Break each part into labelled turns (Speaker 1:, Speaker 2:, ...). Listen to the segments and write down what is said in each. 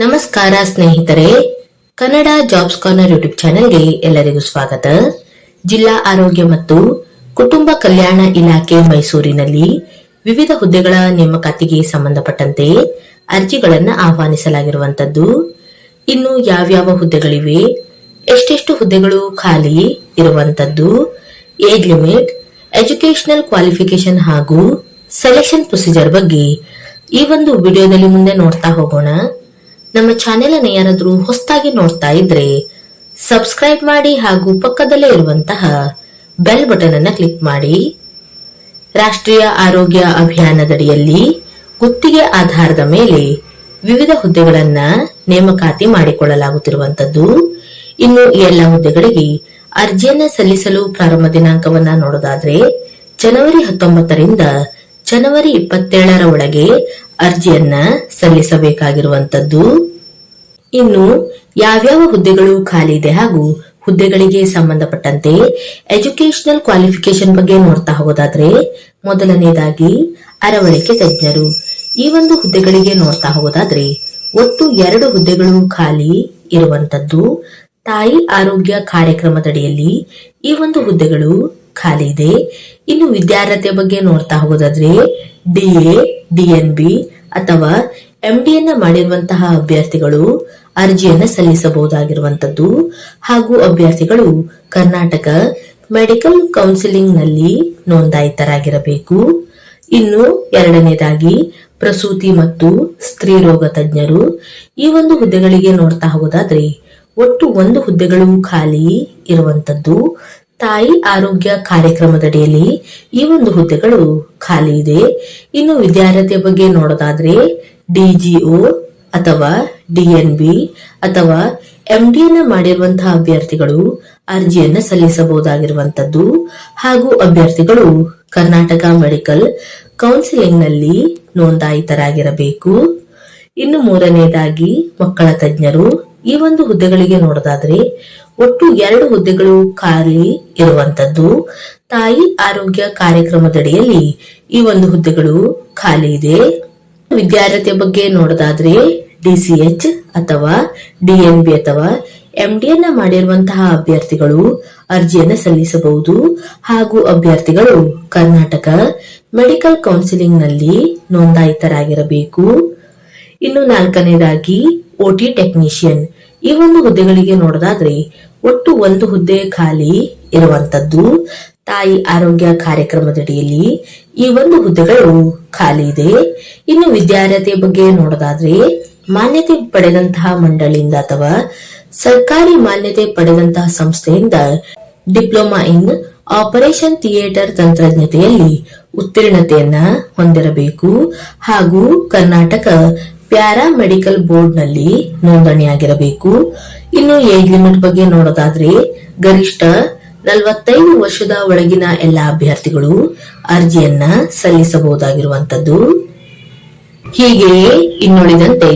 Speaker 1: ನಮಸ್ಕಾರ ಸ್ನೇಹಿತರೆ, Kannada jobs corner YouTube ಚಾನೆಲ್ಗೆ ಎಲ್ಲರಿಗೂ ಸ್ವಾಗತ. ಜಿಲ್ಲಾ ಆರೋಗ್ಯ ಮತ್ತು ಕುಟುಂಬ ಕಲ್ಯಾಣ ಇಲಾಖೆ ಮೈಸೂರಿನಲ್ಲಿ ವಿವಿಧ ಹುದ್ದೆಗಳ ನೇಮಕಾತಿಗೆ ಸಂಬಂಧಪಟ್ಟಂತೆ ಅರ್ಜಿಗಳನ್ನು ಆಹ್ವಾನಿಸಲಾಗಿರುವಂತದ್ದು. ಇನ್ನು ಯಾವ್ಯಾವ ಹುದ್ದೆಗಳಿವೆ, ಎಷ್ಟೆಷ್ಟು ಹುದ್ದೆಗಳು ಖಾಲಿ ಇರುವಂತದ್ದು, ಏಜ್ ಲಿಮಿಟ್, ಎಜುಕೇಶನಲ್ ಕ್ವಾಲಿಫಿಕೇಶನ್ ಹಾಗೂ ಸೆಲೆಕ್ಷನ್ ಪ್ರೊಸೀಜರ್ ಬಗ್ಗೆ ಈ ಒಂದು ವಿಡಿಯೋದಲ್ಲಿ ಮುಂದೆ ನೋಡ್ತಾ ಹೋಗೋಣ. ನಮ್ಮ ಚಾನೆಲ್ ಅನ್ನು ಯಾರಾದ್ರೂ ಹೊಸದಾಗಿ ನೋಡ್ತಾ ಇದ್ರೆ ಸಬ್ಸ್ಕ್ರೈಬ್ ಮಾಡಿ ಹಾಗೂ ಪಕ್ಕದಲ್ಲೇ ಇರುವಂತಹ ಬೆಲ್ ಬಟನ್ ಅನ್ನು ಕ್ಲಿಕ್ ಮಾಡಿ. ರಾಷ್ಟ್ರೀಯ ಆರೋಗ್ಯ ಅಭಿಯಾನದಡಿಯಲ್ಲಿ ಗುತ್ತಿಗೆ ಆಧಾರದ ಮೇಲೆ ವಿವಿಧ ಹುದ್ದೆಗಳನ್ನ ನೇಮಕಾತಿ ಮಾಡಿಕೊಳ್ಳಲಾಗುತ್ತಿರುವಂತದ್ದು. ಇನ್ನು ಈ ಎಲ್ಲ ಹುದ್ದೆಗಳಿಗೆ ಅರ್ಜಿಯನ್ನ ಸಲ್ಲಿಸಲು ಪ್ರಾರಂಭ ದಿನಾಂಕವನ್ನ ನೋಡೋದಾದ್ರೆ ಜನವರಿ 19ರಿಂದ ಜನವರಿ 27ರ ಒಳಗೆ ಅರ್ಜಿಯನ್ನ ಸಲ್ಲಿಸಬೇಕಾಗಿರುವಂತದ್ದು. ಇನ್ನು ಯಾವ್ಯಾವ ಹುದ್ದೆಗಳು ಖಾಲಿ ಇದೆ ಹಾಗೂ ಹುದ್ದೆಗಳಿಗೆ ಸಂಬಂಧಪಟ್ಟಂತೆ ಎಜುಕೇಶನಲ್ ಕ್ವಾಲಿಫಿಕೇಶನ್ ಬಗ್ಗೆ ನೋಡ್ತಾ ಹೋಗೋದಾದ್ರೆ ಮೊದಲನೇದಾಗಿ ಅರವಳಿಕೆ ತಜ್ಞರು. ಈ ಒಂದು ಹುದ್ದೆಗಳಿಗೆ ನೋಡ್ತಾ ಹೋಗೋದಾದ್ರೆ ಒಟ್ಟು 2 ಹುದ್ದೆಗಳು ಖಾಲಿ ಇರುವಂತದ್ದು. ತಾಯಿ ಆರೋಗ್ಯ ಕಾರ್ಯಕ್ರಮದಡಿಯಲ್ಲಿ ಈ ಒಂದು ಹುದ್ದೆಗಳು ಖಾಲಿ ಇದೆ. ಇನ್ನು ವಿದ್ಯಾರ್ಹತೆ ಬಗ್ಗೆ ನೋಡ್ತಾ ಹೋಗೋದಾದ್ರೆ DA, DNB ಅಥವಾ MDಯನ್ನ ಮಾಡಿರುವಂತಹ ಅಭ್ಯರ್ಥಿಗಳು ಅರ್ಜಿಯನ್ನ ಸಲ್ಲಿಸಬಹುದಾಗಿರುವಂತದ್ದು ಹಾಗೂ ಅಭ್ಯರ್ಥಿಗಳು ಕರ್ನಾಟಕ ಮೆಡಿಕಲ್ ಕೌನ್ಸಿಲಿಂಗ್ ನಲ್ಲಿ ನೋಂದಾಯಿತರಾಗಿರಬೇಕು. ಇನ್ನು ಎರಡನೇದಾಗಿ ಪ್ರಸೂತಿ ಮತ್ತು ಸ್ತ್ರೀ ರೋಗ ತಜ್ಞರು. ಈ ಒಂದು ಹುದ್ದೆಗಳಿಗೆ ನೋಡ್ತಾ ಹೋಗೋದಾದ್ರೆ ಒಟ್ಟು 1 ಹುದ್ದೆಗಳು ಖಾಲಿ ಇರುವಂತದ್ದು. ತಾಯಿ ಆರೋಗ್ಯ ಕಾರ್ಯಕ್ರಮದಡಿಯಲ್ಲಿ ಈ ಒಂದು ಹುದ್ದೆಗಳು ಖಾಲಿ ಇದೆ. ಇನ್ನು ವಿದ್ಯಾರ್ಹತೆ ಬಗ್ಗೆ ನೋಡೋದಾದ್ರೆ DGO ಅಥವಾ DNB ಅಥವಾ MDಯನ್ನ ಮಾಡಿರುವಂತಹ ಅಭ್ಯರ್ಥಿಗಳು ಅರ್ಜಿಯನ್ನ ಸಲ್ಲಿಸಬಹುದಾಗಿರುವಂತದ್ದು ಹಾಗೂ ಅಭ್ಯರ್ಥಿಗಳು ಕರ್ನಾಟಕ ಮೆಡಿಕಲ್ ಕೌನ್ಸಿಲಿಂಗ್ ನಲ್ಲಿ ನೋಂದಾಯಿತರಾಗಿರಬೇಕು. ಇನ್ನು ಮೂರನೇದಾಗಿ ಮಕ್ಕಳ ತಜ್ಞರು. ಈ ಒಂದು ಹುದ್ದೆಗಳಿಗೆ ನೋಡೋದಾದ್ರೆ ಒಟ್ಟು 2 ಹುದ್ದೆಗಳು ಖಾಲಿ ಇರುವಂತದ್ದು. ತಾಯಿ ಆರೋಗ್ಯ ಕಾರ್ಯಕ್ರಮದಡಿಯಲ್ಲಿ ಈ ಒಂದು ಹುದ್ದೆಗಳು ಖಾಲಿ ಇದೆ. ವಿದ್ಯಾರ್ಹತೆ ಬಗ್ಗೆ ನೋಡೋದಾದ್ರೆ DCH ಅಥವಾ DNB ಅಥವಾ MDಯನ್ನ ಮಾಡಿರುವಂತಹ ಅಭ್ಯರ್ಥಿಗಳು ಅರ್ಜಿಯನ್ನ ಸಲ್ಲಿಸಬಹುದು ಹಾಗೂ ಅಭ್ಯರ್ಥಿಗಳು ಕರ್ನಾಟಕ ಮೆಡಿಕಲ್ ಕೌನ್ಸಿಲಿಂಗ್ ನಲ್ಲಿ ನೋಂದಾಯಿತರಾಗಿರಬೇಕು. ಇನ್ನು ನಾಲ್ಕನೇದಾಗಿ OT ಟೆಕ್ನಿಷಿಯನ್. ಈ ಒಂದು ಹುದ್ದೆಗಳಿಗೆ ನೋಡೋದಾದ್ರೆ ಒಟ್ಟು 1 ಹುದ್ದೆ ಖಾಲಿ ಇರುವಂತದ್ದು. ತಾಯಿ ಆರೋಗ್ಯ ಕಾರ್ಯಕ್ರಮದಡಿಯಲ್ಲಿ ಈ ಒಂದು ಹುದ್ದೆಗಳು ಖಾಲಿ ಇದೆ. ಇನ್ನು ವಿದ್ಯಾರ್ಹತೆ ಬಗ್ಗೆ ನೋಡೋದಾದ್ರೆ ಮಾನ್ಯತೆ ಪಡೆದಂತಹ ಮಂಡಳಿಯಿಂದ ಅಥವಾ ಸರ್ಕಾರಿ ಮಾನ್ಯತೆ ಪಡೆದಂತಹ ಸಂಸ್ಥೆಯಿಂದ ಡಿಪ್ಲೊಮಾ ಇನ್ ಆಪರೇಷನ್ ಥಿಯೇಟರ್ ತಂತ್ರಜ್ಞತೆಯಲ್ಲಿ ಉತ್ತೀರ್ಣತೆಯನ್ನ ಹೊಂದಿರಬೇಕು ಹಾಗೂ ಕರ್ನಾಟಕ ಪ್ಯಾರಾ ಮೆಡಿಕಲ್ ಬೋರ್ಡ್ ನಲ್ಲಿ ನೋಂದಣಿಯಾಗಿರಬೇಕು. ಇನ್ನು ಏಜ್ ಲಿಮಿಟ್ ಬಗ್ಗೆ ನೋಡೋದಾದ್ರೆ ಗರಿಷ್ಠ 45 ವರ್ಷದ ಒಳಗಿನ ಎಲ್ಲಾ ಅಭ್ಯರ್ಥಿಗಳು ಅರ್ಜಿಯನ್ನ ಸಲ್ಲಿಸಬಹುದಾಗಿರುವಂತದ್ದು. ಹೀಗೆಯೇ ಇನ್ನುಳಿದಂತೆ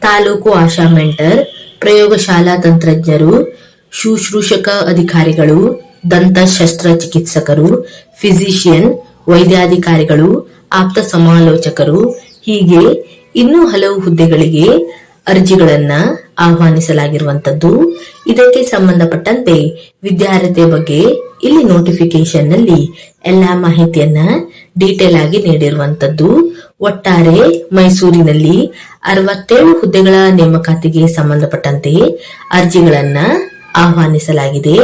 Speaker 1: ತಾಲೂಕು ಆಶಾ ಮೆಂಟರ್, ಪ್ರಯೋಗಶಾಲಾ ತಂತ್ರಜ್ಞರು, ಶುಶ್ರೂಷಕ ಅಧಿಕಾರಿಗಳು, ದಂತ ಶಸ್ತ್ರಚಿಕಿತ್ಸಕರು, ಫಿಸಿಷಿಯನ್, ವೈದ್ಯಾಧಿಕಾರಿಗಳು, ಆಪ್ತ ಸಮಾಲೋಚಕರು ಹೀಗೆ ಇನ್ನೂ ಹಲವು ಹುದ್ದೆಗಳಿಗೆ ಅರ್ಜಿಗಳನ್ನ ಆಹ್ವಾನಿಸಲಾಗಿರುವಂತದ್ದು. ಇದಕ್ಕೆ ಸಂಬಂಧಪಟ್ಟಂತೆ ವಿದ್ಯಾರ್ಹತೆ ಬಗ್ಗೆ ಇಲ್ಲಿ ನೋಟಿಫಿಕೇಶನ್ ನಲ್ಲಿ ಎಲ್ಲಾ ಮಾಹಿತಿಯನ್ನ ಡೀಟೇಲ್ ಆಗಿ ನೀಡಿರುವಂತದ್ದು. ಒಟ್ಟಾರೆ ಮೈಸೂರಿನಲ್ಲಿ 67 ಹುದ್ದೆಗಳ ನೇಮಕಾತಿಗೆ ಸಂಬಂಧಪಟ್ಟಂತೆ ಅರ್ಜಿಗಳನ್ನ ಆಹ್ವಾನಿಸಲಾಗಿದೆ.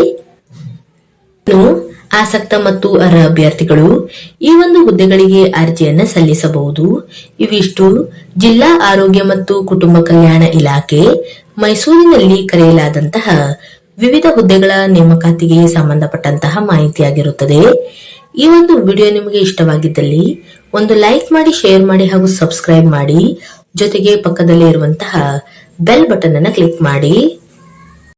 Speaker 1: ಆಸಕ್ತ ಮತ್ತು ಅರ್ಹ ಅಭ್ಯರ್ಥಿಗಳು ಈ ಒಂದು ಹುದ್ದೆಗಳಿಗೆ ಅರ್ಜಿಯನ್ನ ಸಲ್ಲಿಸಬಹುದು. ಇವಿಷ್ಟು ಜಿಲ್ಲಾ ಆರೋಗ್ಯ ಮತ್ತು ಕುಟುಂಬ ಕಲ್ಯಾಣ ಇಲಾಖೆ ಮೈಸೂರಿನಲ್ಲಿ ಕರೆಯಲಾದಂತಹ ವಿವಿಧ ಹುದ್ದೆಗಳ ನೇಮಕಾತಿಗೆ ಸಂಬಂಧಪಟ್ಟಂತಹ ಮಾಹಿತಿಯಾಗಿರುತ್ತದೆ. ಈ ಒಂದು ವಿಡಿಯೋ ನಿಮಗೆ ಇಷ್ಟವಾಗಿದ್ದಲ್ಲಿ ಒಂದು ಲೈಕ್ ಮಾಡಿ, ಶೇರ್ ಮಾಡಿ ಹಾಗೂ ಸಬ್ಸ್ಕ್ರೈಬ್ ಮಾಡಿ. ಜೊತೆಗೆ ಪಕ್ಕದಲ್ಲೇ ಇರುವಂತಹ ಬೆಲ್ ಬಟನ್ ಅನ್ನು ಕ್ಲಿಕ್ ಮಾಡಿ.